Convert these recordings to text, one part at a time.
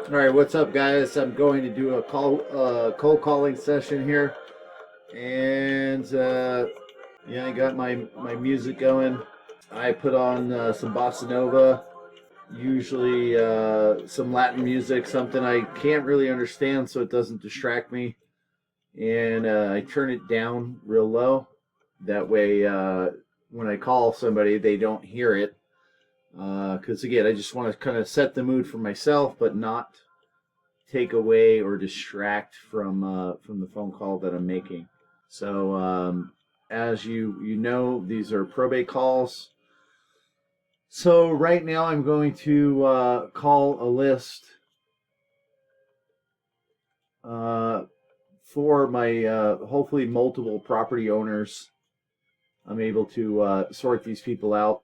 All right, what's up, guys? I'm going to do a cold calling session here, and I got my music going. I put on some bossa nova, usually some Latin music, something I can't really understand, so it doesn't distract me, and I turn it down real low. That way, when I call somebody, they don't hear it. Because again, I just want to kind of set the mood for myself, but not take away or distract from the phone call that I'm making. So as you know, these are probate calls. So right now I'm going to call a list for my hopefully multiple property owners. I'm able to sort these people out,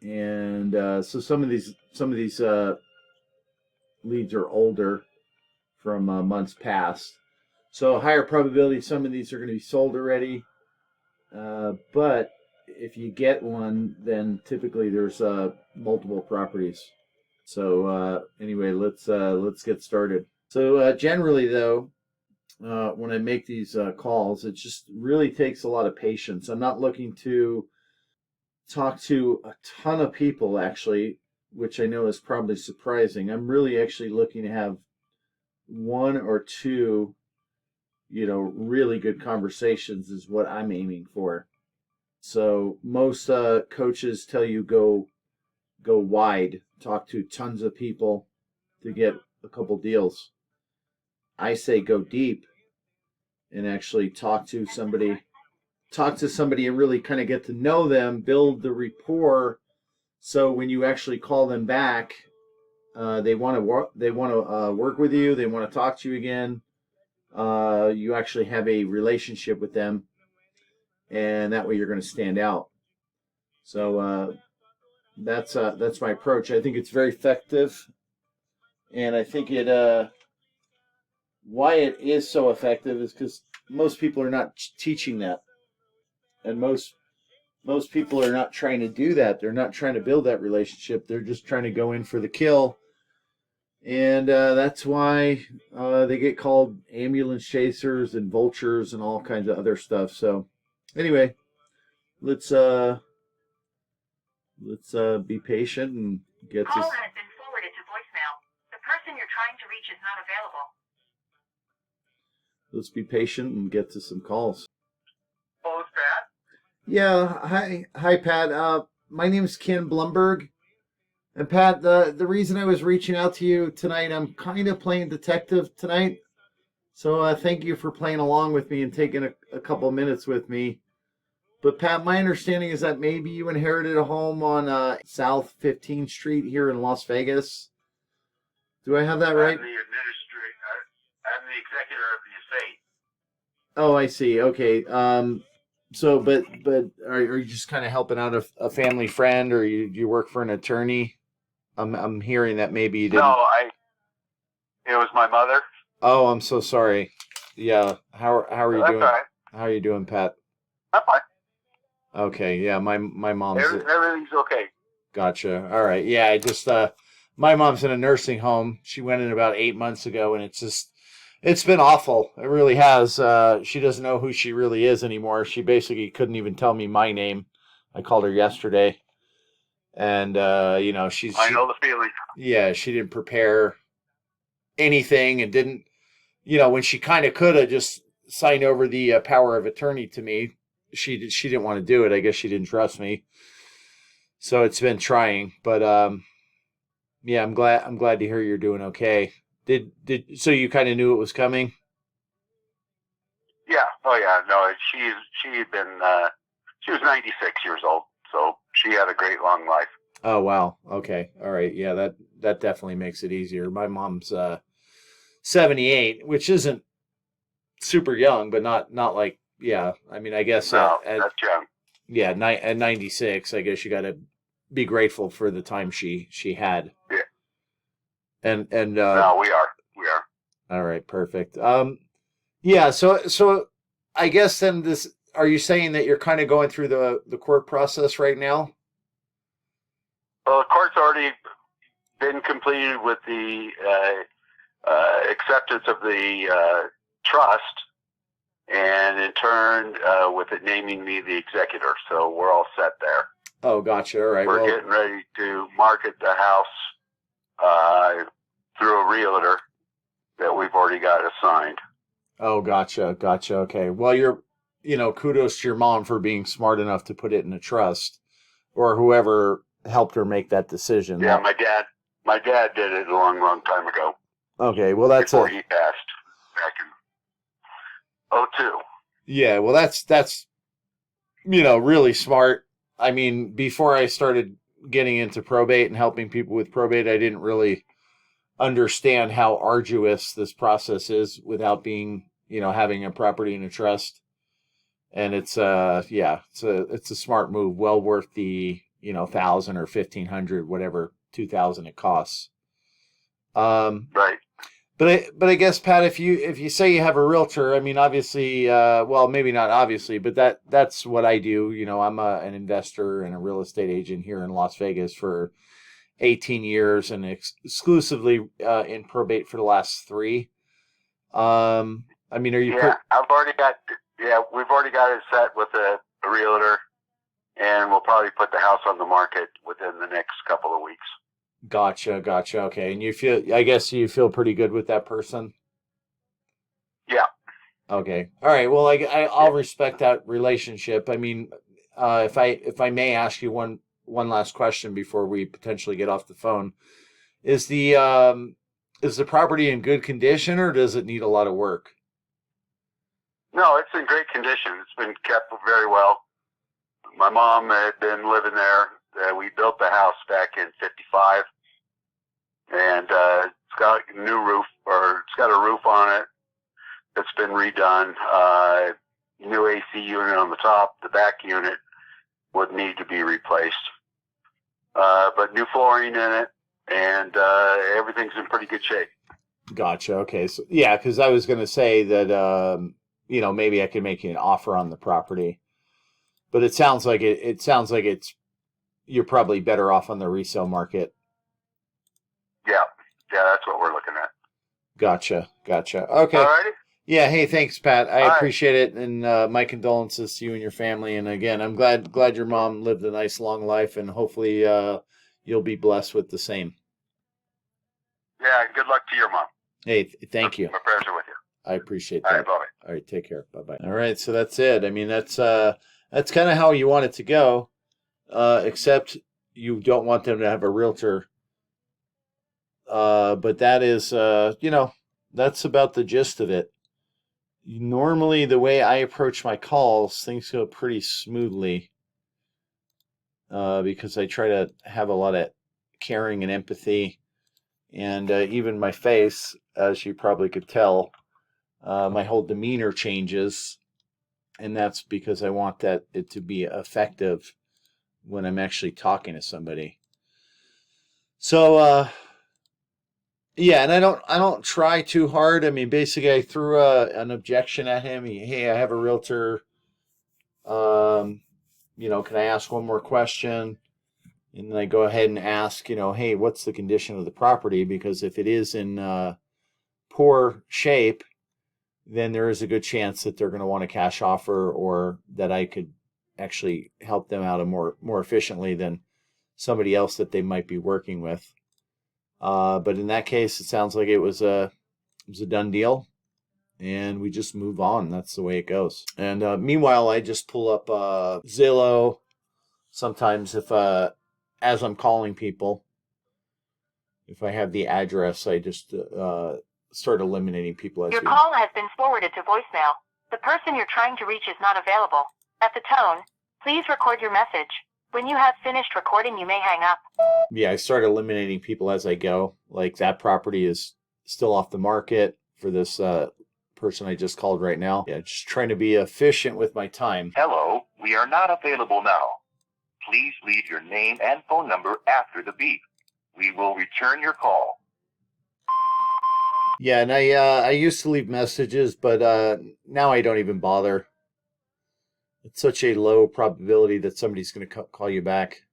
and so some of these leads are older from months past. So higher probability some of these are going to be sold already. But if you get one, then typically there's multiple properties. So anyway, let's get started. So generally, though, when I make these calls, it just really takes a lot of patience. I'm not looking to talk to a ton of people, actually, which I know is probably surprising. I'm really actually looking to have one or two, really good conversations is what I'm aiming for. So most coaches tell you go wide, talk to tons of people to get a couple deals. I say go deep and actually talk to somebody and really kind of get to know them, build the rapport. So when you actually call them back, they want to work. They want to work with you. They want to talk to you again. You actually have a relationship with them, and that way you're going to stand out. So that's my approach. I think it's very effective, and I think why it is so effective is because most people are not teaching that, and most people are not trying to do that. They're not trying to build that relationship. They're just trying to go in for the kill. And that's why they get called ambulance chasers and vultures and all kinds of other stuff. So anyway, let's be patient and get Call this. has been forwarded to voicemail. The person you're trying to reach is not available. Let's be patient and get to some calls. Hello, Pat. Yeah, hi, Pat. My name is Ken Blumberg. And Pat, the reason I was reaching out to you tonight, I'm kind of playing detective tonight. So thank you for playing along with me and taking a couple minutes with me. But Pat, my understanding is that maybe you inherited a home on South 15th Street here in Las Vegas. Do I have that right? I'm the executor of the estate. Oh, I see. Okay. So, but are you just kind of helping out a family friend, or you work for an attorney? I'm hearing that maybe you didn't. No, it was my mother. Oh, I'm so sorry. Yeah. How are you That's doing? all right. How are you doing, Pat? I'm fine. Okay. Yeah. My mom's. Everything's okay. Gotcha. All right. Yeah. I just my mom's in a nursing home. She went in about 8 months ago, and it's been awful. It really has. She doesn't know who she really is anymore. She basically couldn't even tell me my name. I called her yesterday, and I know the feeling. yeah, she didn't prepare anything and didn't, when she kind of could have just signed over the power of attorney to me. She didn't want to do it. I guess she didn't trust me. So it's been trying, but yeah, I'm glad to hear you're doing okay. So you kind of knew it was coming? Yeah. Oh yeah. No, she had been. She was 96 years old, so she had a great long life. Oh wow. Okay. All right. Yeah, that definitely makes it easier. My mom's 78, which isn't super young, but not like, yeah. I mean, I guess No, that's young. yeah, at 96, I guess you got to be grateful for the time she had. Yeah. And No, we are. All right, perfect. Yeah, so I guess then are you saying that you're kind of going through the court process right now? Well, the court's already been completed with the acceptance of the trust, and in turn with it naming me the executor. So we're all set there. Oh, gotcha. All right. We're getting ready to market the house through a realtor that we've already got assigned. Oh, gotcha. Okay. Well, kudos to your mom for being smart enough to put it in a trust, or whoever helped her make that decision. Yeah, my dad did it a long, long time ago. Okay. Well, that's before he passed back in '02. Yeah. Well, that's really smart. I mean, before I started getting into probate and helping people with probate, I didn't really understand how arduous this process is without being, having a property in a trust. And it's it's a smart move, well worth the, 1,000 or 1,500, whatever, 2,000 it costs. Right. But I guess, Pat, if you say you have a realtor, I mean, obviously, well, maybe not obviously, but that's what I do. I'm an investor and a real estate agent here in Las Vegas for 18 years and exclusively in probate for the last 3. I mean, are you? Yeah, we've already got it set with a realtor, and we'll probably put the house on the market within the next couple of weeks. Gotcha. Okay, and I guess you feel pretty good with that person. Yeah. Okay. All right. Well, I'll respect that relationship. I mean, if I may ask you one last question before we potentially get off the phone, is the property in good condition, or does it need a lot of work? No, it's in great condition. It's been kept very well. My mom had been living there. We built the house back in '55, and it's got a new roof, or it's got a roof on it that's been redone. New AC unit on the top. The back unit would need to be replaced, but new flooring in it, and everything's in pretty good shape. Gotcha. Okay. So yeah, because I was going to say that maybe I could make you an offer on the property, but it sounds like you're probably better off on the resale market. Yeah, that's what we're looking at. Gotcha. Okay. Alrighty. Yeah. Hey, thanks, Pat. I appreciate it, and my condolences to you and your family. And again, I'm glad your mom lived a nice long life, and hopefully you'll be blessed with the same. Yeah. Good luck to your mom. Hey, thank you. My prayers are with you. I appreciate that. All right, bye. All right, take care. Bye-bye. All right, so that's it. I mean, that's kind of how you want it to go, except you don't want them to have a realtor. But that is, that's about the gist of it. Normally, the way I approach my calls, things go pretty smoothly because I try to have a lot of caring and empathy. And even my face, as you probably could tell, my whole demeanor changes. And that's because I want it to be effective when I'm actually talking to somebody. So, yeah, and I don't try too hard. I mean, basically, I threw an objection at him. Hey, I have a realtor. Can I ask one more question? And then I go ahead and ask, hey, what's the condition of the property? Because if it is in poor shape, then there is a good chance that they're going to want a cash offer, or that I could actually help them out more efficiently than somebody else that they might be working with. But in that case, it sounds like it was a done deal, and we just move on. That's the way it goes. And meanwhile, I just pull up Zillow. Sometimes if as I'm calling people, if I have the address, I just start eliminating people as Your call has been forwarded to voicemail. The person you're trying to reach is not available. At the tone, please record your message. When you have finished recording, you may hang up. Yeah, I start eliminating people as I go. Like, that property is still off the market for this person I just called right now. Yeah, just trying to be efficient with my time. Hello, we are not available now. Please leave your name and phone number after the beep. We will return your call. Yeah, and I used to leave messages, but now I don't even bother. It's such a low probability that somebody's going to call you back.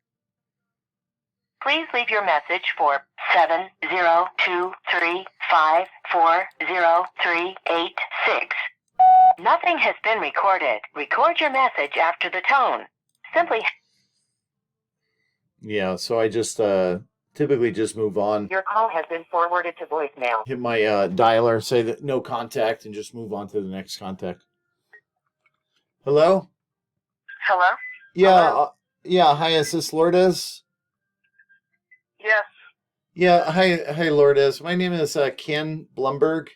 Please leave your message for 70235403886. Nothing has been recorded. Record your message after the tone. Simply. Yeah, so I just typically just move on. Your call has been forwarded to voicemail. Hit my dialer, say that no contact, and just move on to the next contact. Hello? Hello? Yeah, Hello? yeah. Hi, is this Lourdes? Yes. Yeah, hi, Lourdes. My name is Ken Blumberg,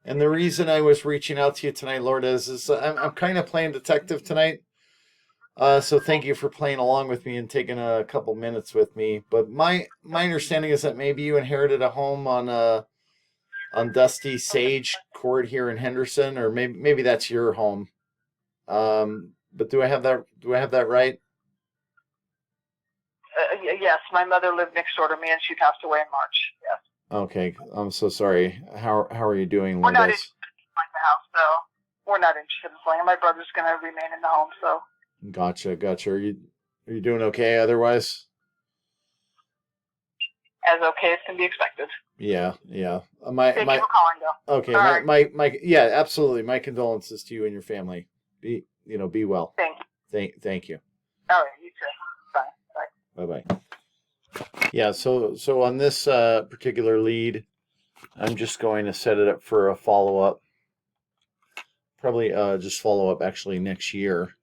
and the reason I was reaching out to you tonight, Lourdes, is I'm kind of playing detective tonight. So thank you for playing along with me and taking a couple minutes with me. But my understanding is that maybe you inherited a home on Dusty Sage Court here in Henderson, or maybe that's your home. But do I have that right? Yes, my mother lived next door to me, and she passed away in March. Yes. Okay, I'm so sorry. How are you doing, We're not Lourdes? interested in selling the house, so we're not interested in selling it. My brother's going to remain in the home, so. Gotcha. Are you doing okay otherwise? As okay as can be expected. Yeah. Thank you for calling, though. Okay. All right. My yeah, absolutely. My condolences to you and your family. Be well. Thank you. Thank you. All right, you too. Bye. Bye. Bye. Yeah. So on this particular lead, I'm just going to set it up for a follow up. Probably just follow up actually next year.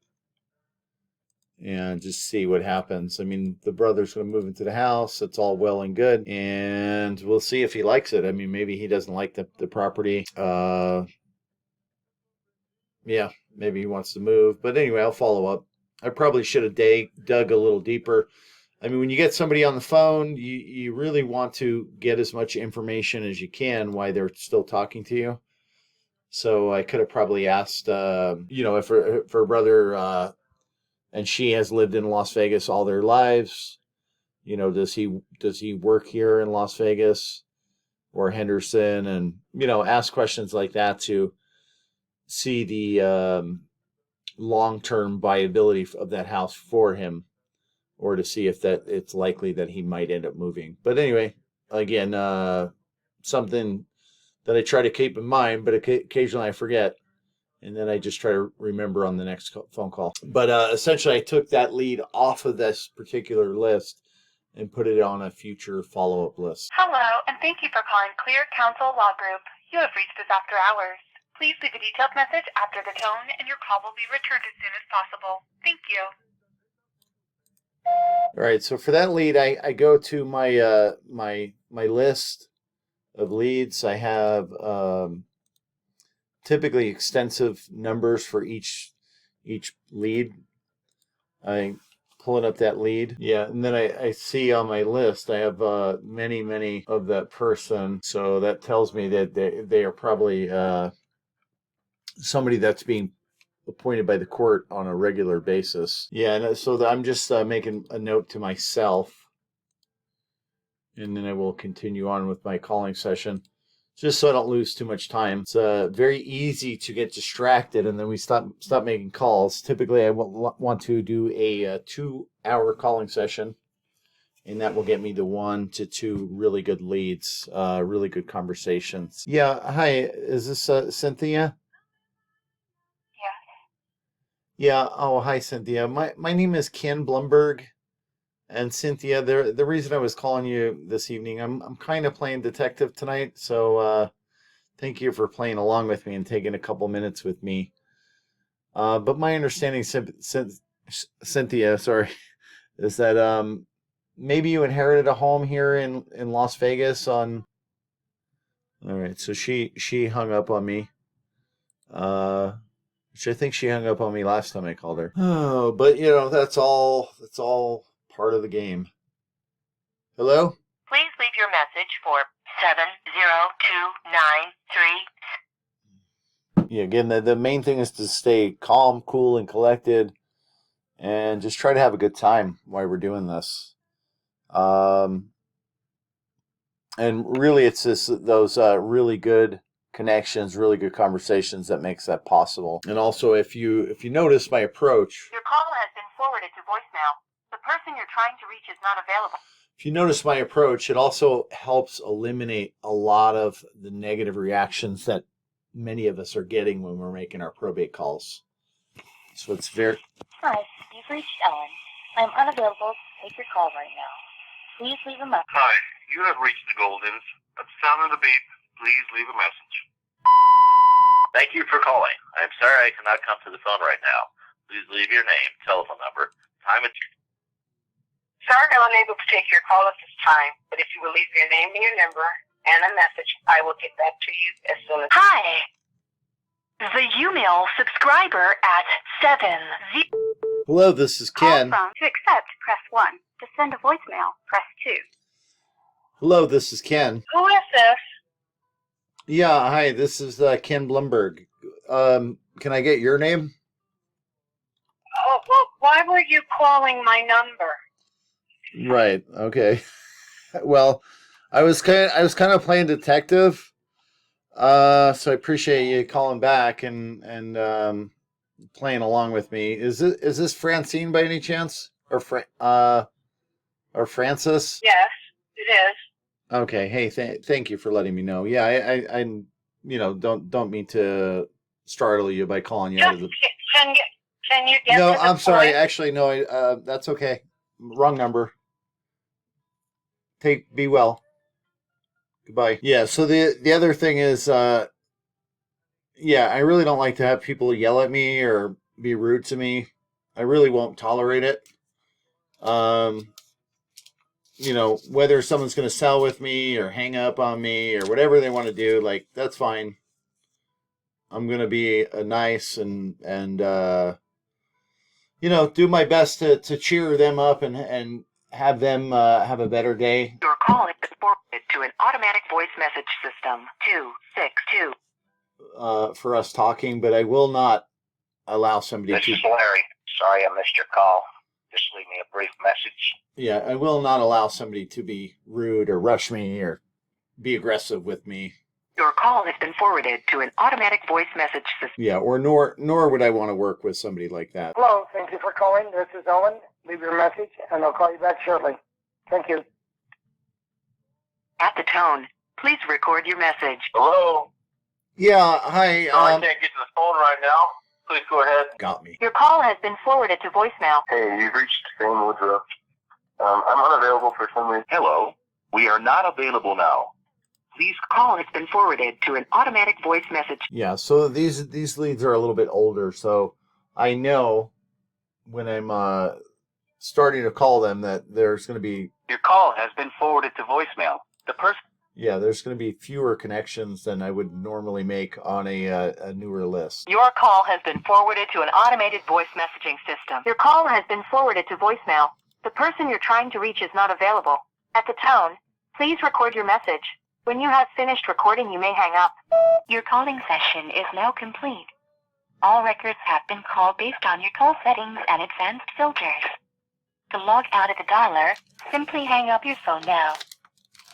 And just see what happens. I mean, the brother's going to move into the house. It's all well and good. And we'll see if he likes it. I mean, maybe he doesn't like the property. Yeah, maybe he wants to move. But anyway, I'll follow up. I probably should have dug a little deeper. I mean, when you get somebody on the phone, you really want to get as much information as you can while they're still talking to you. So I could have probably asked, if her brother... and she has lived in Las Vegas all their lives. Does he work here in Las Vegas or Henderson? And, ask questions like that to see the long-term viability of that house for him, or to see if that it's likely that he might end up moving. But anyway, again, something that I try to keep in mind, but occasionally I forget. And then I just try to remember on the next phone call. But essentially, I took that lead off of this particular list and put it on a future follow-up list. Hello, and thank you for calling Clear Counsel Law Group. You have reached us after hours. Please leave a detailed message after the tone, and your call will be returned as soon as possible. Thank you. All right, so for that lead, I go to my my list of leads. I have typically extensive numbers for each lead. I pulling up that lead. Yeah, and then I see on my list I have many of that person. So that tells me that they are probably somebody that's being appointed by the court on a regular basis. Yeah, and so I'm just making a note to myself, and then I will continue on with my calling session, just so I don't lose too much time. It's very easy to get distracted, and then we stop making calls. Typically, I want to do a 2-hour calling session, and that will get me the 1 to 2 really good leads, really good conversations. Yeah, hi, is this Cynthia? Yeah. Oh, hi, Cynthia. My name is Ken Blumberg. And Cynthia, the reason I was calling you this evening, I'm kind of playing detective tonight, so thank you for playing along with me and taking a couple minutes with me. But my understanding, Cynthia, sorry, is that maybe you inherited a home here in Las Vegas on. All right, so she hung up on me. Which I think she hung up on me last time I called her. Oh, but that's all part of the game. Hello? Please leave your message for 70293. Yeah, again, the main thing is to stay calm, cool, and collected, and just try to have a good time while we're doing this. And really, it's just those really good connections, really good conversations that makes that possible. And also, if you notice my approach, Your call has been forwarded to voicemail. The person you're trying to reach is not available. if you notice my approach, it also helps eliminate a lot of the negative reactions that many of us are getting when we're making our probate calls. So it's very... Hi, you've reached Ellen. I'm unavailable to take your call right now. Please leave a message. Hi, you have reached the Goldens. At the sound of the beep, please leave a message. Thank you for calling. I'm sorry I cannot come to the phone right now. Please leave your name, telephone number, time and... Sorry I'm unable to take your call at this time, but if you will leave your name and your number and a message, I will get back to you as soon as... Hi. The Umail subscriber at 7. Hello, this is Ken. Call from to accept, press 1. To send a voicemail, press 2. Hello, this is Ken. Who is this? Yeah, hi, this is Ken Blumberg. Can I get your name? Oh, well, why were you calling my number? Right. Okay. Well, I was kind of playing detective. So I appreciate you calling back and playing along with me. Is this Francine by any chance, or Francis? Yes, it is. Okay. Hey, thank you for letting me know. Yeah, I don't mean to startle you by calling you out of the... Can you get No, to the I'm sorry. point? Actually, no. That's okay. Wrong number. Be well. Goodbye. Yeah. So the other thing is, I really don't like to have people yell at me or be rude to me. I really won't tolerate it. Whether someone's going to sell with me or hang up on me or whatever they want to do, like, that's fine. I'm going to be nice and do my best to cheer them up and have them have a better day. Your call is forwarded to an automatic voice message system. 262. For us talking, but I will not allow somebody This to... is Larry. Sorry I missed your call. Just leave me a brief message. Yeah, I will not allow somebody to be rude or rush me or be aggressive with me. Your call has been forwarded to an automatic voice message system. Yeah, or nor would I want to work with somebody like that. Hello, thank you for calling. This is Owen. Leave your message, and I'll call you back shortly. Thank you. At the tone, please record your message. Hello? Yeah, hi. I can't get to the phone right now. Please go ahead. Got me. Your call has been forwarded to voicemail. Hey, you've reached Sam Woodruff. I'm unavailable for some reason. Hello? We are not available now. Please Call has been forwarded to an automatic voice message. Yeah, so these leads are a little bit older, so I know when I'm starting to call them that there's going to be... Your call has been forwarded to voicemail. The person... Yeah, there's going to be fewer connections than I would normally make on a newer list. Your call has been forwarded to an automated voice messaging system. Your call has been forwarded to voicemail. The person you're trying to reach is not available. At the tone, please record your message. When you have finished recording, you may hang up. Your calling session is now complete. All records have been called based on your call settings and advanced filters. To log out of the dialer, simply hang up your phone now.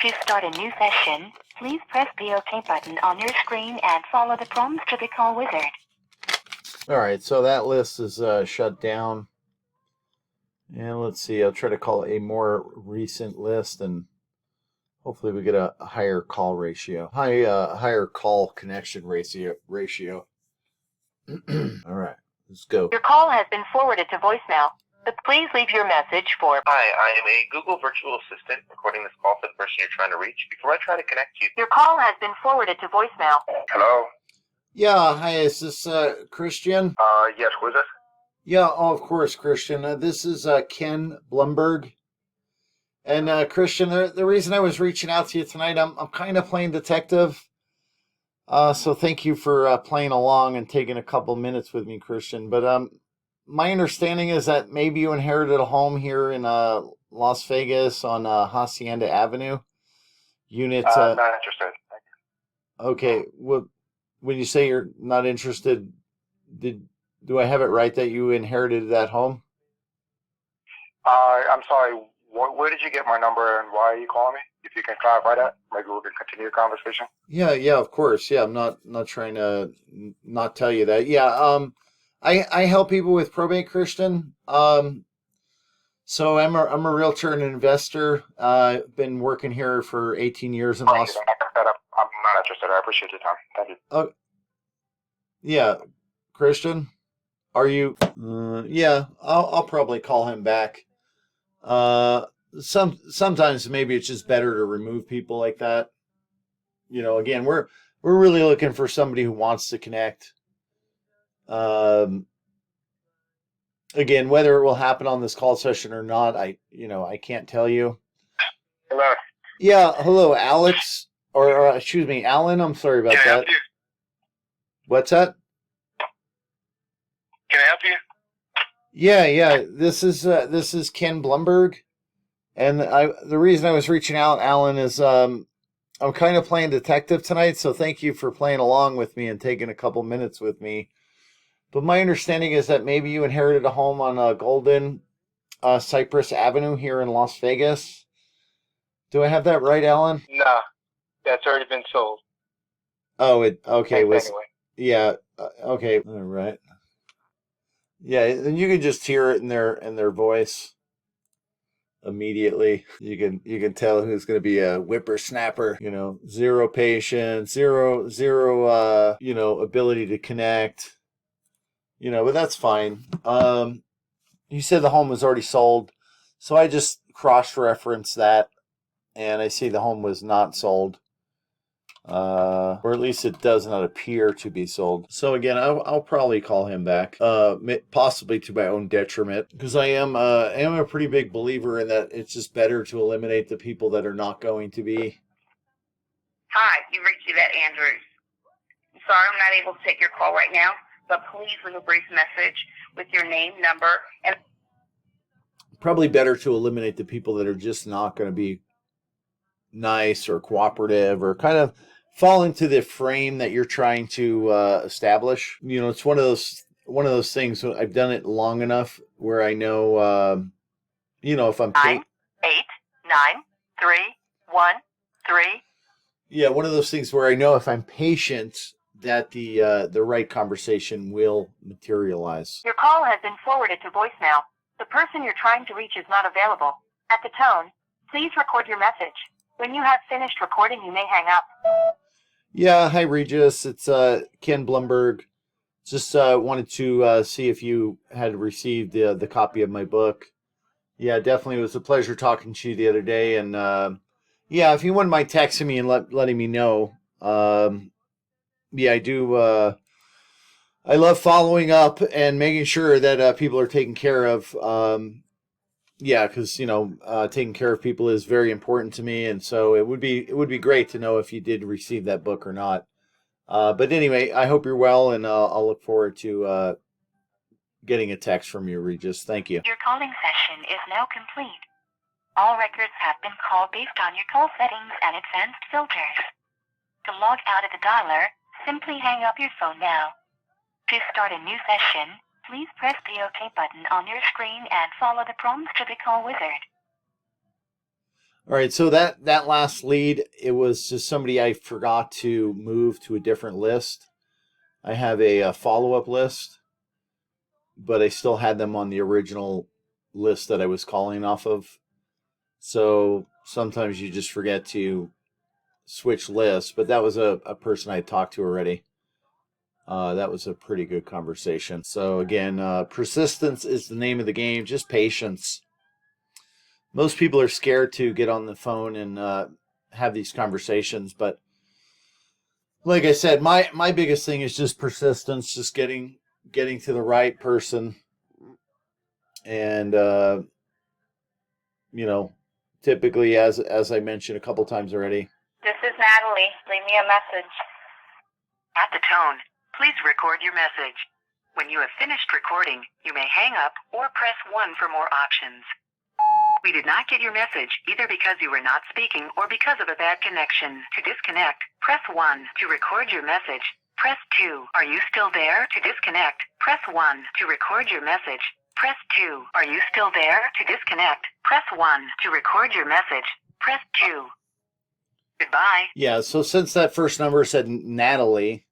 To start a new session, please press the OK button on your screen and follow the prompts to the call wizard. All right, so that list is shut down. And let's see, I'll try to call a more recent list, and hopefully we get a higher call ratio, higher call connection ratio. All right, let's go. Your call has been forwarded to voicemail. Please leave your message for... Hi, I am a Google virtual assistant recording this call for the person you're trying to reach. Before I try to connect you... Your call has been forwarded to voicemail. Hello? Yeah, hi, is this Christian? Yes, who is this? Yeah, oh, of course, Christian. This is Ken Blumberg. And Christian, the reason I was reaching out to you tonight, I'm kind of playing detective. So thank you for playing along and taking a couple minutes with me, Christian. But my understanding is that maybe you inherited a home here in Las Vegas on Hacienda Avenue. Unit. Not interested. Okay. Well, when you say you're not interested, do I have it right that you inherited that home? I'm sorry. Where did you get my number and why are you calling me? If you can clarify that, maybe we can continue the conversation. Yeah, of course. Yeah, I'm not trying to not tell you that. Yeah, I help people with probate, Christian. So I'm a realtor and an investor. Been working here for 18 years in Las. I'm not interested. I appreciate your time. Thank you. Oh, yeah, Christian, are you? Yeah, I'll probably call him back. Sometimes maybe it's just better to remove people like that. Again, we're really looking for somebody who wants to connect. Again, whether it will happen on this call session or not, I can't tell you. Hello. Yeah, hello, Alex, or excuse me, Alan. I'm sorry about Can I that. help you? What's that? Can I help you? Yeah. This is Ken Blumberg, and the reason I was reaching out, Alan, is I'm kind of playing detective tonight, so thank you for playing along with me and taking a couple minutes with me. But my understanding is that maybe you inherited a home on Golden Cypress Avenue here in Las Vegas. Do I have that right, Alan? No, that's already been sold. Oh, okay. Anyway. Yeah. Okay. All right. Yeah, and you can just hear it in their voice immediately. You can tell who's going to be a whippersnapper. Zero patience, zero ability to connect. But that's fine. You said the home was already sold, so I just cross-referenced that, and I see the home was not sold. Or at least it does not appear to be sold. So again, I'll probably call him back, possibly to my own detriment, because I am a pretty big believer in that it's just better to eliminate the people that are not going to be. Hi, you reached Yvette Andrews. I'm sorry I'm not able to take your call right now, but please leave a brief message with your name, number, and... Probably better to eliminate the people that are just not going to be nice or cooperative or kind of fall into the frame that you're trying to establish. It's one of those things. I've done it long enough where I know, if I'm 9, 8, 9, 3, 1, 3. Yeah, one of those things where I know if I'm patient that the right conversation will materialize. Your call has been forwarded to voicemail. The person you're trying to reach is not available. At the tone, please record your message. When you have finished recording, you may hang up. Yeah, hi Regis. It's Ken Blumberg. Just wanted to see if you had received the copy of my book. Yeah, definitely. It was a pleasure talking to you the other day. And yeah, if you wouldn't mind texting me and letting me know. Yeah, I do. I love following up and making sure that people are taken care of. Yeah, because taking care of people is very important to me, and so it would be great to know if you did receive that book or not. But anyway, I hope you're well, and I'll look forward to getting a text from you, Regis. Thank you. Your calling session is now complete. All records have been called based on your call settings and advanced filters. To log out of the dialer, simply hang up your phone now. To start a new session, please press the OK button on your screen and follow the prompts to the call wizard. All right, so that last lead, it was just somebody I forgot to move to a different list. I have a follow-up list, but I still had them on the original list that I was calling off of. So sometimes you just forget to switch lists, but that was a person I talked to already. That was a pretty good conversation. So again, persistence is the name of the game, just patience. Most people are scared to get on the phone and have these conversations, but like I said, my biggest thing is just persistence, just getting to the right person. And typically, as I mentioned a couple times already. This is Natalie. Leave me a message. At the tone, please record your message. When you have finished recording, you may hang up or press 1 for more options. We did not get your message, either because you were not speaking or because of a bad connection. To disconnect, press 1. To record your message, press 2. Are you still there? To disconnect, press 1. To record your message, press 2. Are you still there? To disconnect, press 1. To record your message, press 2. Goodbye. Yeah, so since that first number said Natalie,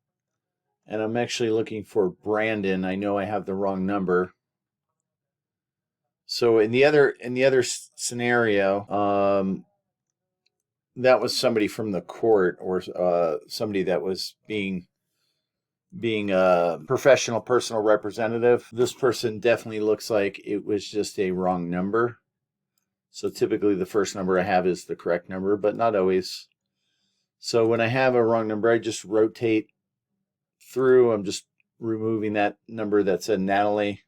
and I'm actually looking for Brandon, I know I have the wrong number. So in the other scenario, that was somebody from the court or somebody that was being a professional personal representative. This person definitely looks like it was just a wrong number. So typically the first number I have is the correct number, but not always. So when I have a wrong number, I just rotate through. I'm just removing that number that said Natalie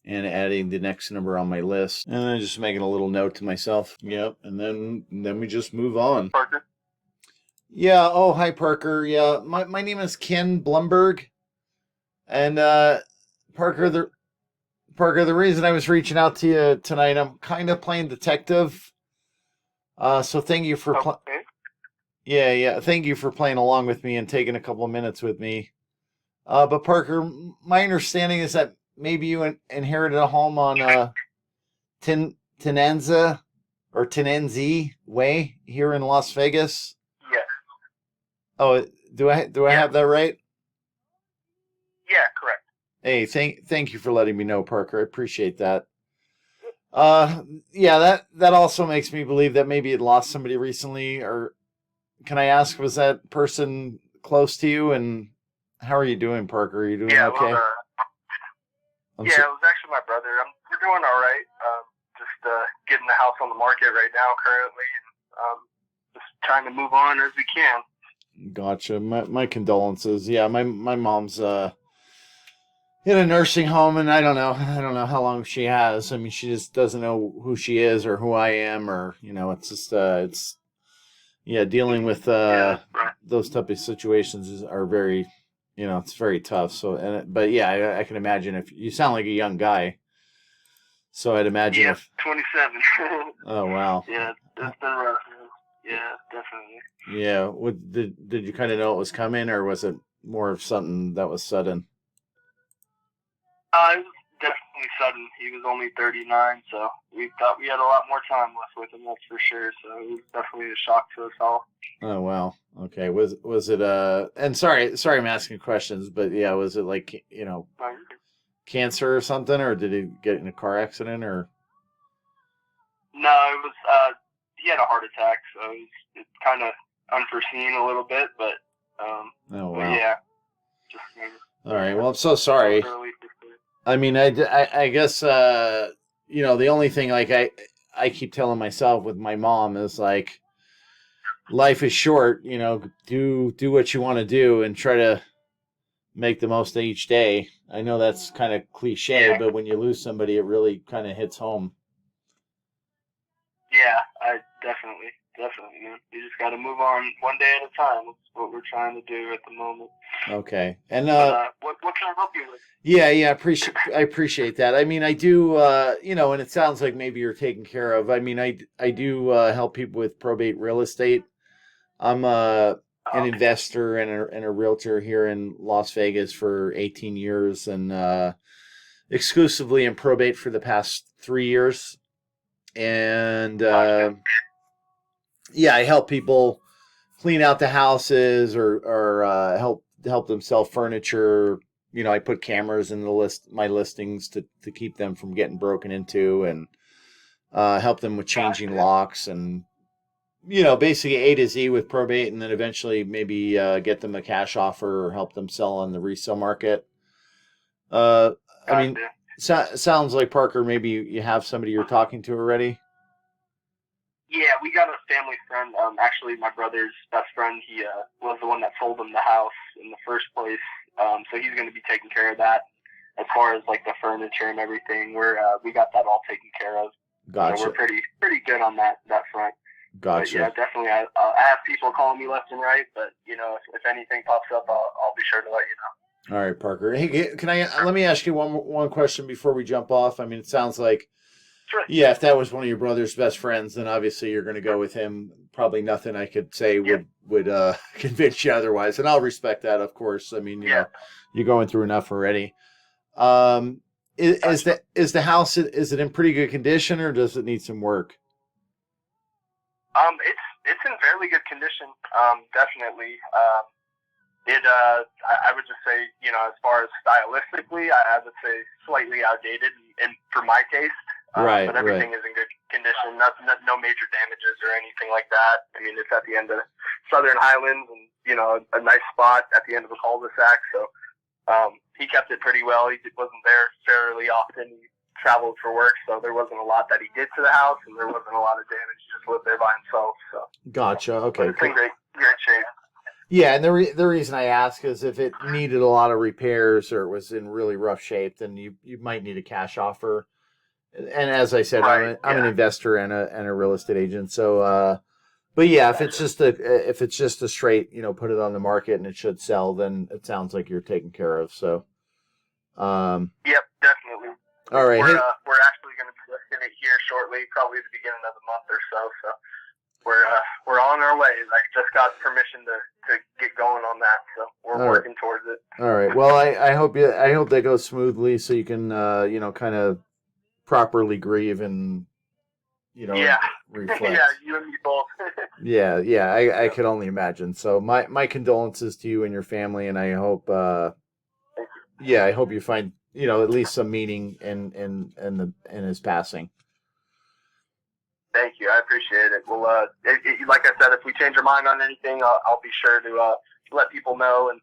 and adding the next number on my list. And then just making a little note to myself. Yep. And then we just move on. Parker? Yeah. Oh, hi, Parker. Yeah. My name is Ken Blumberg. And Parker, the reason I was reaching out to you tonight, I'm kind of playing detective. So thank you for Okay. Yeah. Thank you for playing along with me and taking a couple of minutes with me. But Parker, my understanding is that maybe you inherited a home on Tenenza or Tenenzi Way here in Las Vegas. Yes. Oh, do I have that right? Yeah, correct. Hey, thank you for letting me know, Parker. I appreciate that. Yeah, that also makes me believe that maybe it lost somebody recently. Or can I ask, was that person close to you? And how are you doing, Parker? Are you doing okay? It was actually my brother. We're doing all right. Just getting the house on the market right now currently, and just trying to move on as we can. Gotcha. My condolences. Yeah, my mom's in a nursing home, and I don't know how long she has. I mean, she just doesn't know who she is or who I am, or it's just dealing with those type of situations are very, it's very tough. So, but yeah, I can imagine if you sound like a young guy. So I'd imagine if 27. Oh wow. Yeah, that's been rough. Yeah, definitely. Yeah. Did you kind of know it was coming, or was it more of something that was sudden? It was definitely sudden. He was only 39, so we thought we had a lot more time left with him, that's for sure. So it was definitely a shock to us all. Oh wow. Okay. Was it and sorry I'm asking questions, but yeah, was it like, cancer or something, or did he get in a car accident, or? No, it was he had a heart attack, so it's kind of unforeseen a little bit, but Oh wow. but yeah. Just all right. Well, I'm so sorry. I mean, I guess the only thing like I keep telling myself with my mom is like, life is short. Do what you want to do and try to make the most of each day. I know that's kind of cliche, but when you lose somebody, it really kind of hits home. Yeah, I definitely, man. You just got to move on one day at a time. That's what we're trying to do at the moment. Okay, and what can I help you with? Yeah, I appreciate that. I mean, I do, and it sounds like maybe you're taken care of. I mean, I do help people with probate real estate. I'm an investor and a realtor here in Las Vegas for 18 years, and exclusively in probate for the past 3 years. And I help people clean out the houses or help them sell furniture. I put cameras in my listings to keep them from getting broken into, and help them with changing locks and basically A to Z with probate, and then eventually maybe get them a cash offer or help them sell on the resale market. I mean, sounds like, Parker, maybe you have somebody you're talking to already. Yeah, we got a family friend. Actually, my brother's best friend. He was the one that sold him the house in the first place. So he's going to be taking care of that. As far as like the furniture and everything, we got that all taken care of. Gotcha. So we're pretty good on that front. Gotcha. But yeah, definitely. I have people calling me left and right, but if anything pops up, I'll be sure to let you know. All right, Parker. Hey, let me ask you one question before we jump off. I mean, it sounds like, sure. Yeah, if that was one of your brother's best friends, then obviously you're going to go with him. Probably nothing I could say would convince you otherwise, and I'll respect that, of course. I mean, you're going through enough already. Is the house, is it in pretty good condition, or does it need some work? It's in fairly good condition. Definitely. I would just say, as far as stylistically, I would say slightly outdated, and for my taste. Right, but everything is in good condition. No major damages or anything like that. I mean, it's at the end of Southern Highlands, and a nice spot at the end of a cul-de-sac. So he kept it pretty well. He wasn't there fairly often. He traveled for work, so there wasn't a lot that he did to the house, and there wasn't a lot of damage. He just lived there by himself. So gotcha. Okay. But it's in great shape. Yeah, and the reason I ask is if it needed a lot of repairs or it was in really rough shape, then you might need a cash offer. And as I said, Right, I'm an investor and a real estate agent. So, but yeah, if it's just a straight, put it on the market and it should sell, then it sounds like you're taken care of. So, Yep, definitely. all right. We're actually going to be listing it here shortly, probably at the beginning of the month or so. So we're on our way. I just got permission to get going on that, so we're working towards it. All right. Well, I hope that goes smoothly, so you can kind of properly grieve and reflect. Yeah, you and me both. yeah. I could only imagine. So my condolences to you and your family, and I hope I hope you find at least some meaning in his passing. Thank you. I appreciate it. Well, like I said, if we change our mind on anything, I'll be sure to let people know. And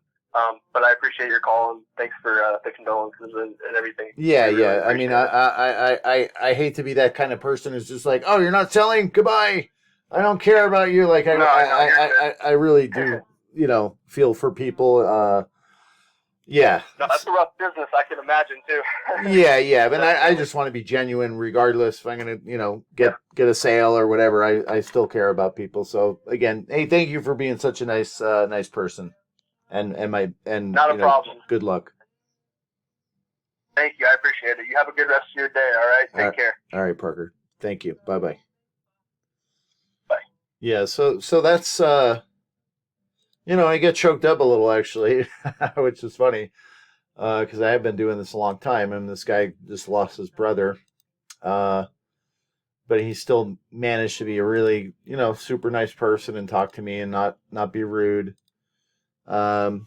but I appreciate your call, and thanks for the condolences and everything. Yeah, really I mean, I hate to be that kind of person who's just like, oh, you're not selling? Goodbye. I don't care about you. Like I really do, feel for people. Yeah. No, that's a rough business, I can imagine, too. yeah. But I just want to be genuine regardless if I'm going to, get a sale or whatever. I still care about people. So, again, hey, thank you for being such a nice person. And Not a problem. Good luck. Thank you. I appreciate it. You have a good rest of your day, all right? Take care. All right, Parker. Thank you. Bye-bye. Bye. Yeah, so that's I get choked up a little actually, which is funny, because I have been doing this a long time, and this guy just lost his brother, but he still managed to be a really, super nice person and talk to me and not be rude. And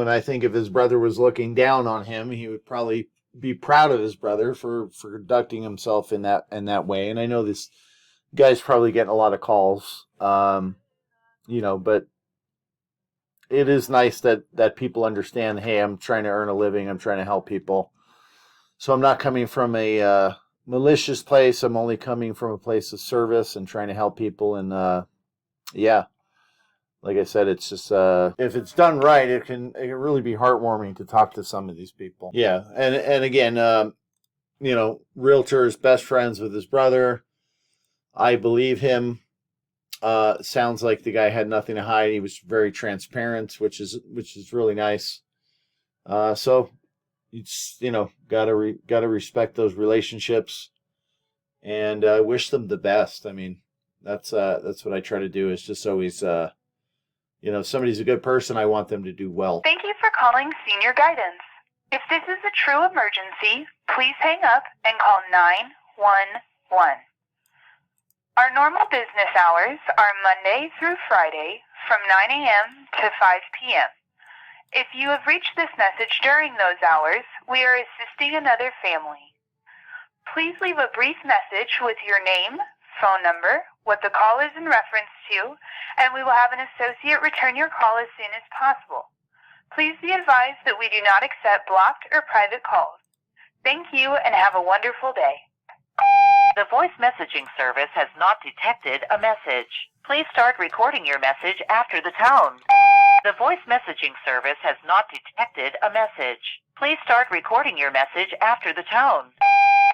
I think if his brother was looking down on him, he would probably be proud of his brother for conducting himself in that way. And I know this guy's probably getting a lot of calls, but it is nice that people understand, hey, I'm trying to earn a living. I'm trying to help people. So I'm not coming from a malicious place. I'm only coming from a place of service and trying to help people. And like I said, it's just if it's done right, it can really be heartwarming to talk to some of these people. Yeah, and again, realtor is best friends with his brother. I believe him. Sounds like the guy had nothing to hide. He was very transparent, which is really nice. So it's gotta respect those relationships and wish them the best. I mean, that's what I try to do. Is just always if somebody's a good person, I want them to do well. Thank you for calling Senior Guidance. If this is a true emergency, please hang up and call 911. Our normal business hours are Monday through Friday from 9 a.m. to 5 p.m. If you have reached this message during those hours, we are assisting another family. Please leave a brief message with your name, phone number, what the call is in reference to, and we will have an associate return your call as soon as possible. Please be advised that we do not accept blocked or private calls. Thank you and have a wonderful day. The voice messaging service has not detected a message. Please start recording your message after the tone. The voice messaging service has not detected a message. Please start recording your message after the tone.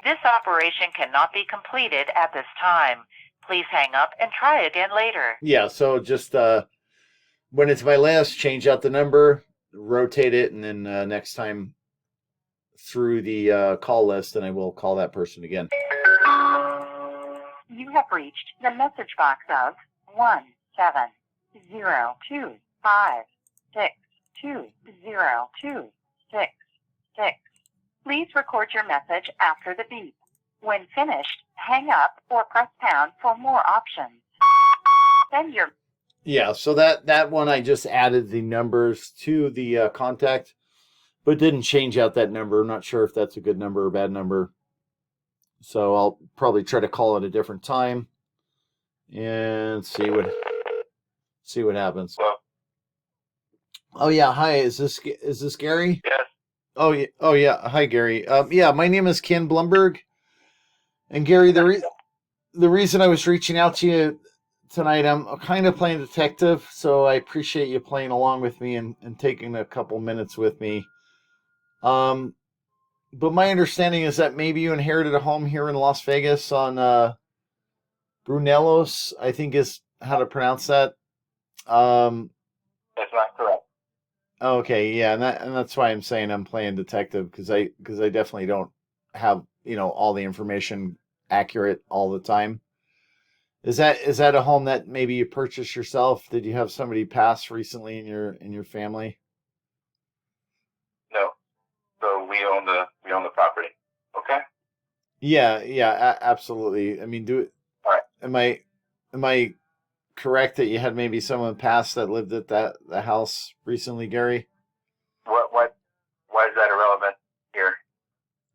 This operation cannot be completed at this time. Please hang up and try again later. Yeah, so just when it's my last, change out the number, rotate it, and then next time through the call list, and I will call that person again. You have reached the message box of 17025620266. Please record your message after the beep. When finished, hang up or press pound for more options. Send your Yeah, so that one I just added the numbers to the contact, but didn't change out that number. I'm not sure if that's a good number or bad number. So I'll probably try to call it a different time and see what happens. Well, Oh yeah, hi. Is this Gary? yes. Oh yeah. Hi Gary. Yeah, my name is Ken Blumberg, and Gary, the reason I was reaching out to you tonight, I'm kind of playing detective, so I appreciate you playing along with me and taking a couple minutes with me. But my understanding is that maybe you inherited a home here in Las Vegas on Brunellos, I think is how to pronounce that. That's not correct. Okay, yeah, and that's why I'm saying I'm playing detective because I definitely don't have all the information accurate all the time. Is that a home that maybe you purchased yourself? Did you have somebody pass recently in your family? No. So we own the property. Okay. Yeah, absolutely. I mean, All right. am I correct that you had maybe someone pass that lived at the house recently, Gary? Why is that irrelevant here?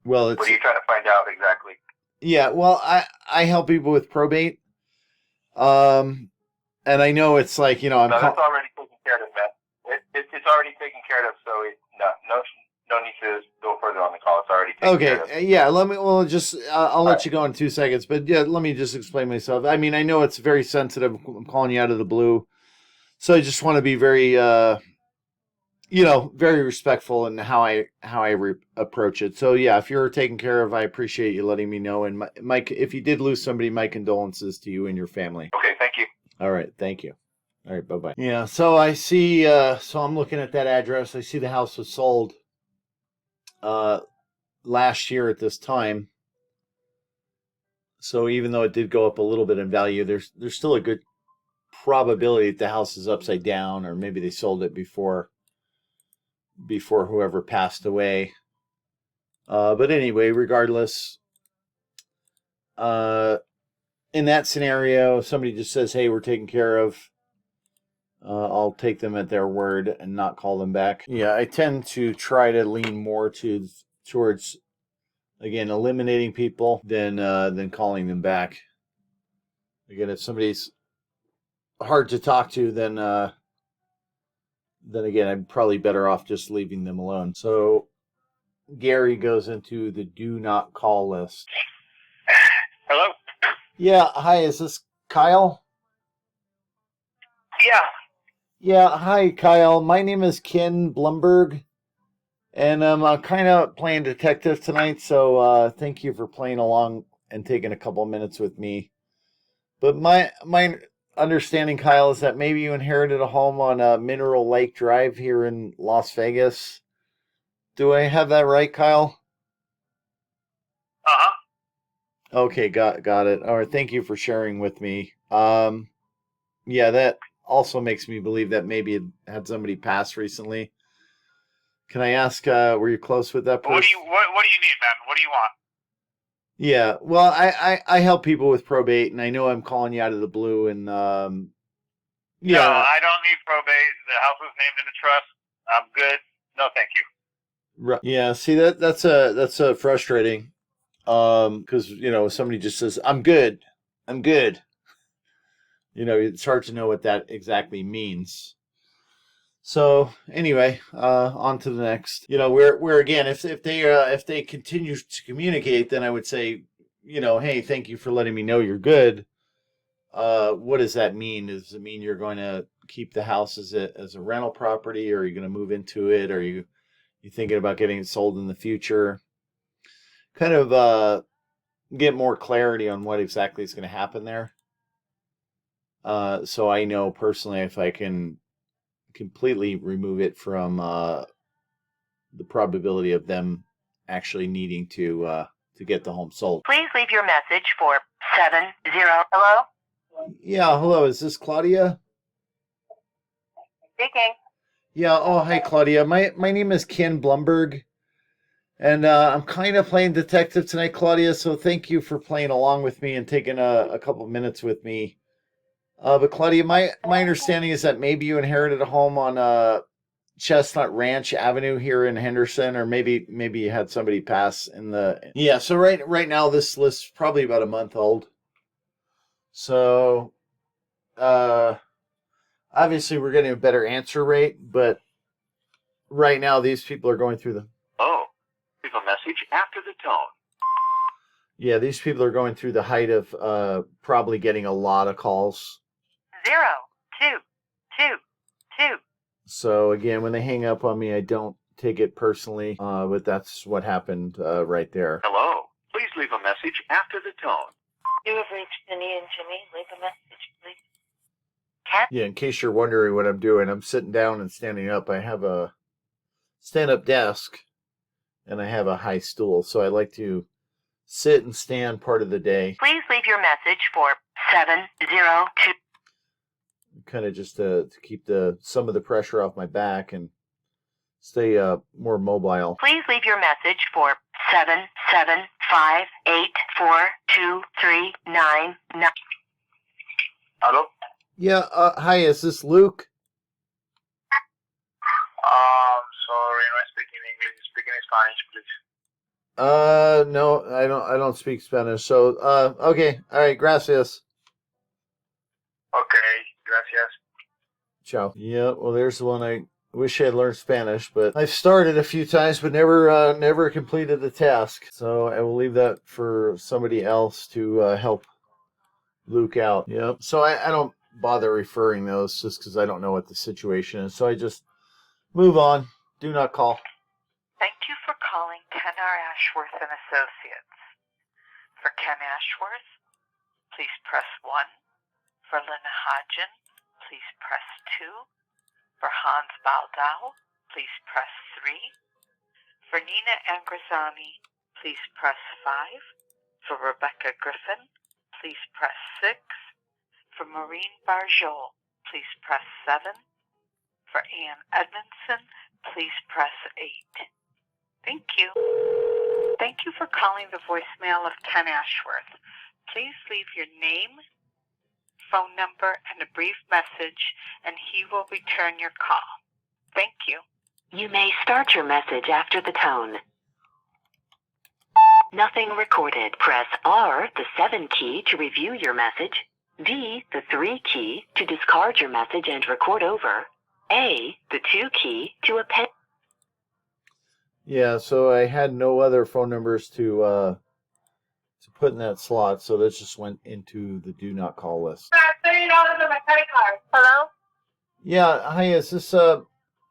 Well, What are you trying to find out exactly? yeah. Well, I help people with probate. And I know it's like I'm. No, that's already taken care of, man. It's already taken care of. So no need to go further on the call. It's already taken care of. Okay, yeah. I'll let you go in 2 seconds, but yeah, let me just explain myself. I mean, I know it's very sensitive. I'm calling you out of the blue, so I just want to be very, very respectful in how I approach it. So yeah, if you're taken care of, I appreciate you letting me know. And Mike, if you did lose somebody, my condolences to you and your family. Okay, thank you. All right, thank you. All right, bye-bye. Yeah, so I see. So I'm looking at that address. I see the house was sold last year at this time. So even though it did go up a little bit in value, there's still a good probability that the house is upside down, or maybe they sold it before whoever passed away. But anyway, regardless, in that scenario, somebody just says, "Hey, we're taken care of." I'll take them at their word and not call them back. Yeah, I tend to try to lean more towards again eliminating people than calling them back. Again, if somebody's hard to talk to, then again, I'm probably better off just leaving them alone. So Gary goes into the do not call list. Hello? Yeah, hi, is this Kyle? Yeah. Yeah, hi, Kyle. My name is Ken Blumberg, and I'm kind of playing detective tonight, so thank you for playing along and taking a couple minutes with me. But my understanding, Kyle, is that maybe you inherited a home on Mineral Lake Drive here in Las Vegas. Do I have that right, Kyle? Uh-huh. Okay, got it. All right, thank you for sharing with me. Yeah, that also makes me believe that maybe it had somebody pass recently. Can I ask, were you close with that person? What do you need, man? What do you want? Yeah, well, I help people with probate, and I know I'm calling you out of the blue, and No, I don't need probate. The house was named in the trust. I'm good. No, thank you. Right. Yeah, see that's a frustrating, because somebody just says I'm good. It's hard to know what that exactly means. So anyway, on to the next. Where again, if they continue to communicate, then I would say, hey, thank you for letting me know you're good. What does that mean? Does it mean you're going to keep the house as a rental property, or are you going to move into it? Or are you thinking about getting it sold in the future? Kind of get more clarity on what exactly is going to happen there. So I know personally if I can completely remove it from the probability of them actually needing to get the home sold. Please leave your message for 70. Hello? Yeah, hello. Is this Claudia? Speaking. Yeah. Oh, hi, Claudia. My name is Ken Blumberg, and I'm kind of playing detective tonight, Claudia. So thank you for playing along with me and taking a couple minutes with me. But Claudia, my understanding is that maybe you inherited a home on Chestnut Ranch Avenue here in Henderson, or maybe you had somebody pass in the. Yeah. So right now this list is probably about a month old. So obviously we're getting a better answer rate, but right now these people are going through the. Oh, leave a message after the tone. Yeah, these people are going through the height of probably getting a lot of calls. 0, 2, 2, 2. So again, when they hang up on me, I don't take it personally, but that's what happened right there. Hello. Please leave a message after the tone. You have reached Jenny and Jimmy. Leave a message, please. Yeah, in case you're wondering what I'm doing, I'm sitting down and standing up. I have a stand-up desk, and I have a high stool, so I like to sit and stand part of the day. Please leave your message for 702. Kind of just to keep some of the pressure off my back and stay more mobile. Please leave your message for 775842399. Hello? Yeah, hi, is this Luke? Sorry, am I speaking English? Speaking Spanish, please. No, I don't speak Spanish. So, okay, all right, gracias. Okay, gracias. Ciao. Yeah, well, there's the one. I wish I had learned Spanish, but I've started a few times, but never completed the task. So I will leave that for somebody else to help Luke out. Yep. So I don't bother referring those just because I don't know what the situation is. So I just move on. Do not call. Thank you for calling Ken R. Ashworth and Associates. For Ken Ashworth, please press 1. For Lynn Hodgen, please press 2. For Hans Baldau, please press 3. For Nina Angrisani, please press 5. For Rebecca Griffin, please press 6. For Maureen Barjol, please press 7. For Ann Edmondson, please press 8. Thank you. Thank you for calling the voicemail of Ken Ashworth. Please leave your name, phone number, and a brief message, and he will return your call. Thank you. You may start your message after the tone. Nothing recorded. Press R, the 7 key, to review your message. D, the 3 key, to discard your message and record over. A, the 2 key, to append. Yeah, so I had no other phone numbers to put in that slot, so that just went into the do not call list. $30 in my credit card. Hello? Yeah, hi, is this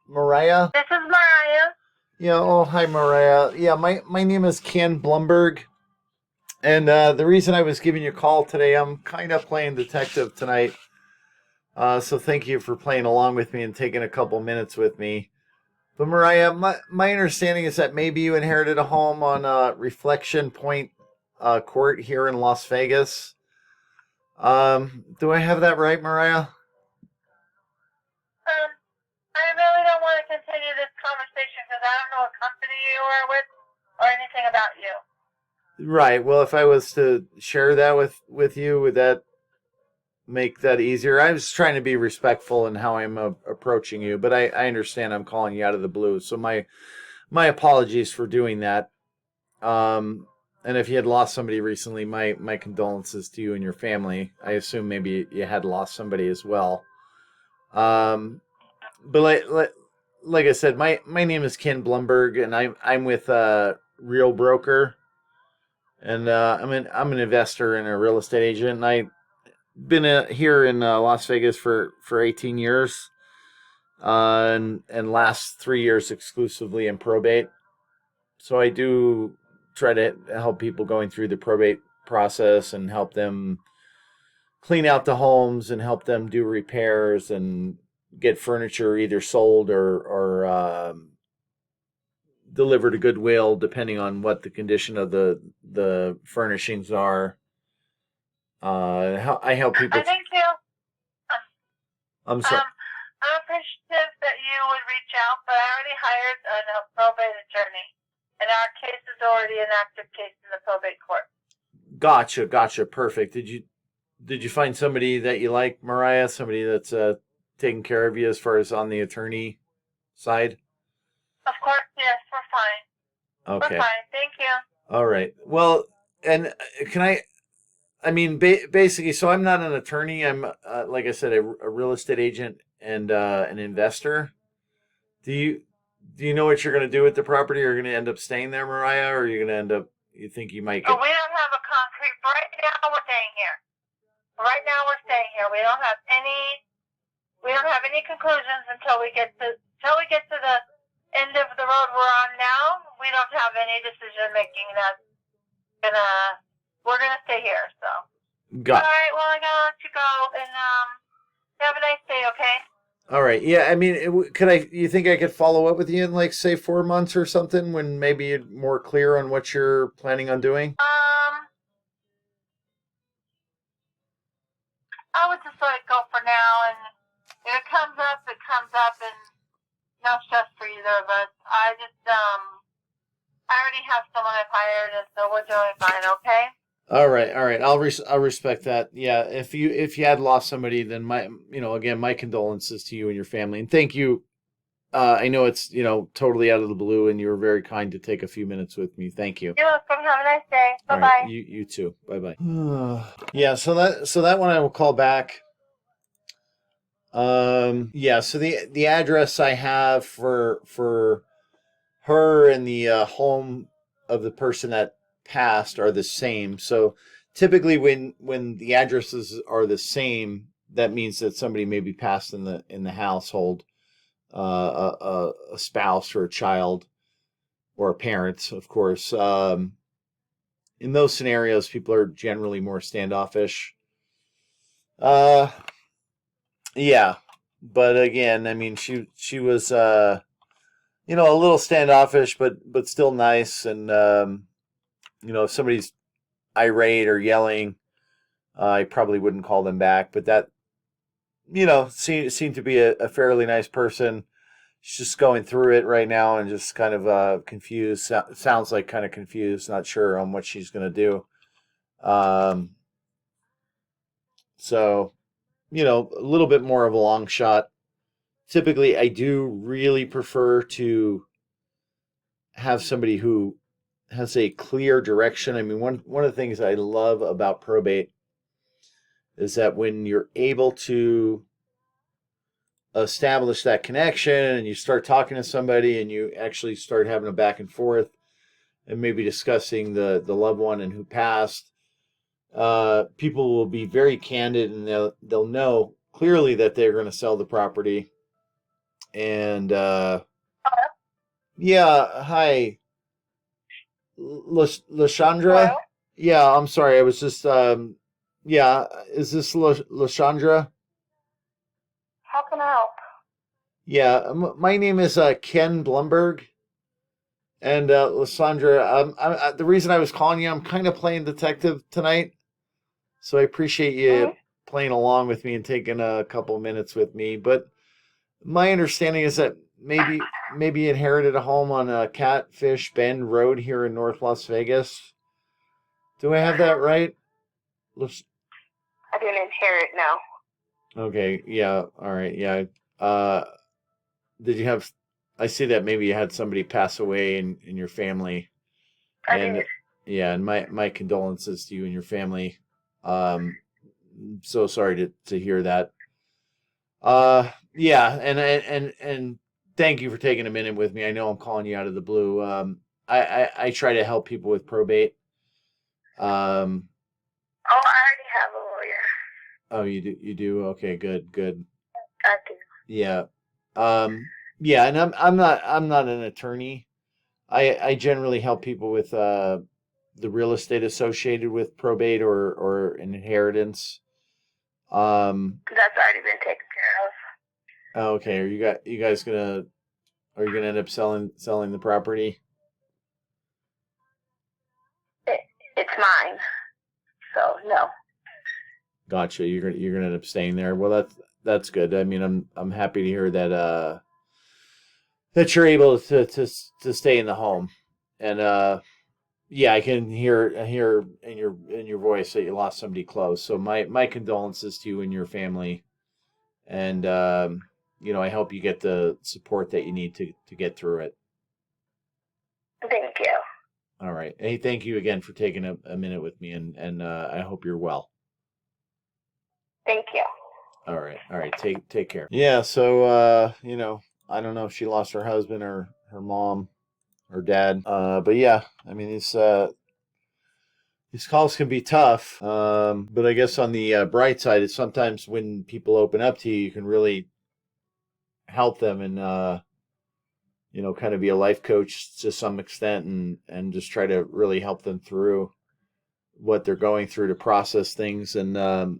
Mariah? This is Mariah. Yeah, oh, hi, Mariah. Yeah, my name is Ken Blumberg, and the reason I was giving you a call today, I'm kind of playing detective tonight, so thank you for playing along with me and taking a couple minutes with me. But Mariah, my understanding is that maybe you inherited a home on Reflection Point Court here in Las Vegas. Do I have that right, Mariah? I really don't want to continue this conversation because I don't know what company you are with or anything about you. Right. Well, if I was to share that with you, would that make that easier? I was trying to be respectful in how I'm approaching you, but I understand I'm calling you out of the blue. So my apologies for doing that. And if you had lost somebody recently, my condolences to you and your family. I assume maybe you had lost somebody as well. But like I said, my name is Ken Blumberg, and I'm with Real Broker, and I'm an investor and a real estate agent. And I've been here in Las Vegas for 18 years, and last 3 years exclusively in probate. So I do try to help people going through the probate process and help them clean out the homes and help them do repairs and get furniture either sold or delivered to Goodwill, depending on what the condition of the furnishings are. I help people. Thank you. I'm sorry. I'm appreciative that you would reach out, but I already hired a probate attorney, and our case is already an active case in the probate court. Gotcha. Perfect. did you find somebody that you like, Mariah? Somebody that's taking care of you as far as on the attorney side? Of course, yes, we're fine. Okay. We're fine. Thank you. All right. Well, and can I mean, basically, so I'm not an attorney. I'm, like I said, a real estate agent and an investor. Do you know what you're going to do with the property? Are you going to end up staying there, Mariah, or are you going to end up? You think you might get? Oh, we don't have a concrete. Right now, we're staying here. Right now, we're staying here. We don't have any conclusions until we get to the end of the road we're on now. We don't have any decision making. We're gonna stay here. So. Got. All right. Well, I gotta let you go, and have a nice day. Okay. All right. Yeah. I mean, you think I could follow up with you in like say 4 months or something when maybe you're more clear on what you're planning on doing? I would just let it go for now, and if it comes up, it comes up, and no stress for either of us. I already have someone I've hired, and so we're doing fine. Okay. All right. I'll respect that. Yeah. If you had lost somebody, then my condolences to you and your family, and thank you. I know it's totally out of the blue, and you were very kind to take a few minutes with me. Thank you. You're welcome. Have a nice day. Bye bye. Right, you too. Bye bye. Yeah. So that one I will call back. Yeah. So the address I have for her and the home of the person that passed are the same. So typically when the addresses are the same, that means that somebody may be passed in the household, a spouse or a child or a parent, of course. In those scenarios, people are generally more standoffish. Yeah, but again, I mean, she was a little standoffish, but still nice, and if somebody's irate or yelling, I probably wouldn't call them back. But that, seemed to be a fairly nice person. She's just going through it right now and just kind of confused. Sounds like kind of confused, not sure on what she's going to do. So, a little bit more of a long shot. Typically, I do really prefer to have somebody who has a clear direction. I mean, one of the things I love about probate is that when you're able to establish that connection and you start talking to somebody and you actually start having a back and forth and maybe discussing the loved one and who passed, people will be very candid, and they'll know clearly that they're going to sell the property. And yeah, hi, Lashandra. Hello? Yeah, I'm sorry. I was just yeah. Is this Lashandra? How can I help? Yeah, my name is Ken Blumberg, and Lasandra. The reason I was calling you, I'm kind of playing detective tonight, so I appreciate you playing along with me and taking a couple of minutes with me. But my understanding is that maybe you inherited a home on Catfish Bend Road here in North Las Vegas. Do I have that right? I didn't inherit, no. Okay. Yeah. All right. Yeah. Did you have? I see that maybe you had somebody pass away in your family. I did. Yeah, and my condolences to you and your family. So sorry to hear that. Yeah, and thank you for taking a minute with me. I know I'm calling you out of the blue. I try to help people with probate. Oh, I already have a lawyer. Oh, you do? Okay, good. I do. Yeah. Yeah, and I'm not an attorney. I generally help people with the real estate associated with probate or inheritance. That's already been taken care of. Okay, are you guys gonna end up selling the property? It's mine. So no. Gotcha. You're gonna end up staying there. Well, that's good. I mean, I'm happy to hear that that you're able to stay in the home, and yeah, I can hear in your voice that you lost somebody close. So my condolences to you and your family, and I hope you get the support that you need to get through it. Thank you. All right. Hey, thank you again for taking a minute with me, and I hope you're well. Thank you. All right. Take care. Yeah. So I don't know if she lost her husband or her mom or dad. But yeah, I mean these calls can be tough. But I guess on the bright side is sometimes when people open up to you, you can really help them and kind of be a life coach to some extent and just try to really help them through what they're going through to process things. And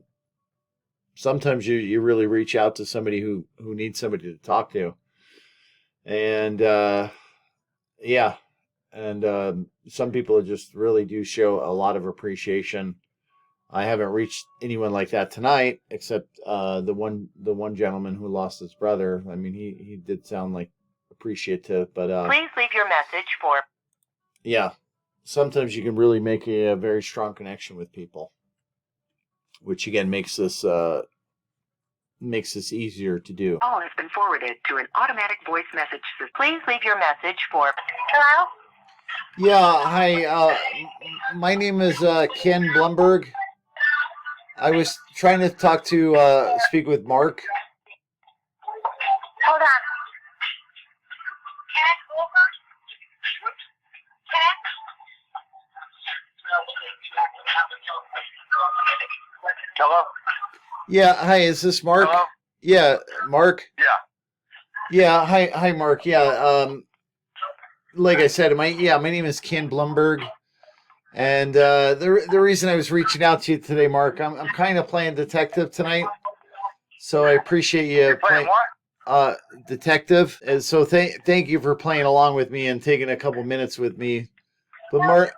sometimes you really reach out to somebody who needs somebody to talk to. And yeah. And some people just really do show a lot of appreciation. I haven't reached anyone like that tonight, except the one gentleman who lost his brother. I mean, he did sound like appreciative, but Please leave your message for... yeah, sometimes you can really make a very strong connection with people, which again makes this easier to do. Call has been forwarded to an automatic voice message system. Please leave your message for... Hello? Yeah, hi. My name is Ken Blumberg. I was trying to speak with Mark. Hold on. Hello? Yeah, hi, is this Mark? Hello? Yeah, Mark? Yeah. Yeah, hi, Mark. Yeah, like I said, my name is Ken Blumberg. And the reason I was reaching out to you today, Mark, I'm kind of playing detective tonight. So I appreciate you You're playing what? Detective. And so thank you for playing along with me and taking a couple minutes with me. But Mark,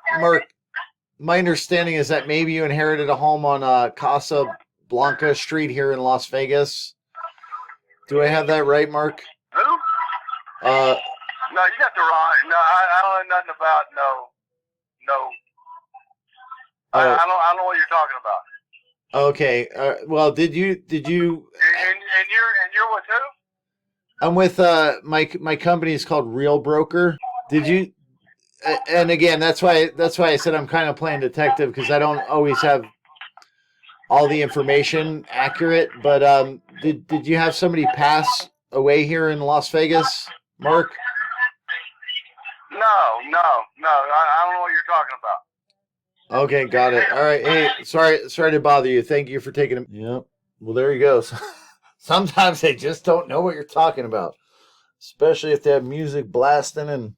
my understanding is that maybe you inherited a home on Casa Blanca Street here in Las Vegas. Do I have that right, Mark? Who? No, you got the wrong. No, I don't know nothing about no. I don't know what you're talking about. Okay. Well, did you? And you're with who? I'm with my company is called Real Broker. Did you? And again, that's why I said I'm kind of playing detective because I don't always have all the information accurate. But did you have somebody pass away here in Las Vegas, Mark? No. I don't know what you're talking about. Okay, got it. All right. Hey, sorry to bother you. Thank you for taking them. Yep. Well, there you go. Sometimes they just don't know what you're talking about, especially if they have music blasting and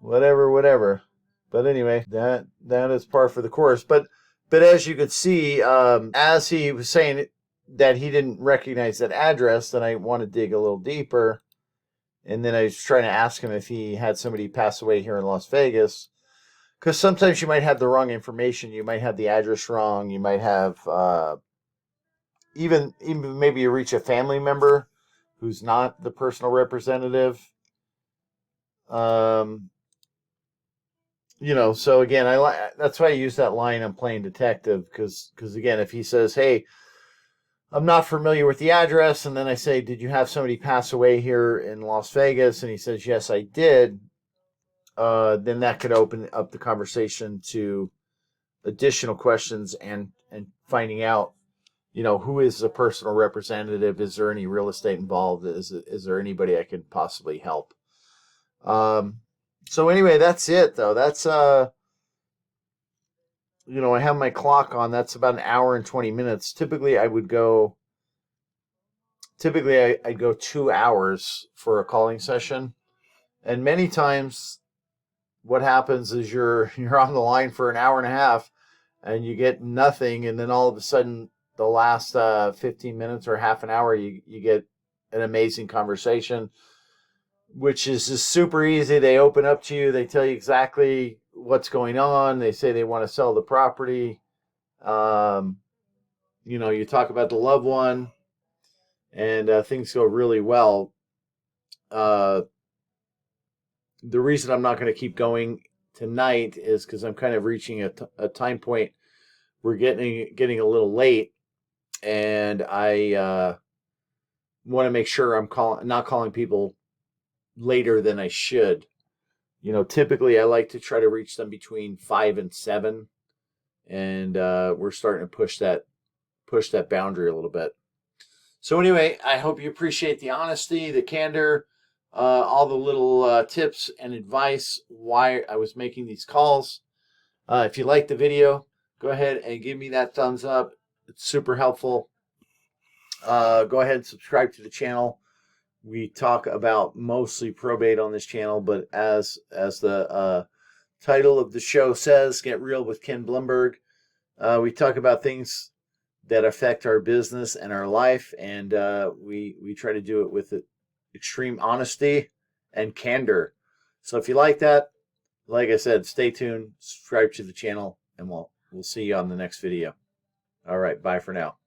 whatever. But anyway, that is par for the course. But as you could see, as he was saying that he didn't recognize that address, then I want to dig a little deeper. And then I was trying to ask him if he had somebody pass away here in Las Vegas. Because sometimes you might have the wrong information. You might have the address wrong. You might have even maybe you reach a family member who's not the personal representative. So again, that's why I use that line. I'm playing detective because again, if he says, "Hey, I'm not familiar with the address," and then I say, "Did you have somebody pass away here in Las Vegas?" and he says, "Yes, I did." Then that could open up the conversation to additional questions and finding out, who is the personal representative? Is there any real estate involved? Is there anybody I could possibly help? So anyway, that's it though. That's I have my clock on. That's about an hour and 20 minutes. Typically I'd go 2 hours for a calling session. And many times what happens is you're on the line for an hour and a half and you get nothing, and then all of a sudden the last 15 minutes or half an hour you get an amazing conversation, which is just super easy. They open up to you, they tell you exactly what's going on, they say they want to sell the property. You talk about the loved one, and things go really well. The reason I'm not going to keep going tonight is because I'm kind of reaching a time point. We're getting a little late, and I want to make sure I'm not calling people later than I should. You know, typically I like to try to reach them between 5 and 7, and we're starting to push that boundary a little bit. So anyway, I hope you appreciate the honesty, the candor, all the little tips and advice why I was making these calls. If you like the video, go ahead and give me that thumbs up. It's super helpful. Go ahead and subscribe to the channel. We talk about mostly probate on this channel, but as the title of the show says, Get Real with Ken Blumberg, we talk about things that affect our business and our life, and we try to do it with extreme honesty and candor. So if you like that, like I said, stay tuned, subscribe to the channel, and we'll see you on the next video. All right, bye for now.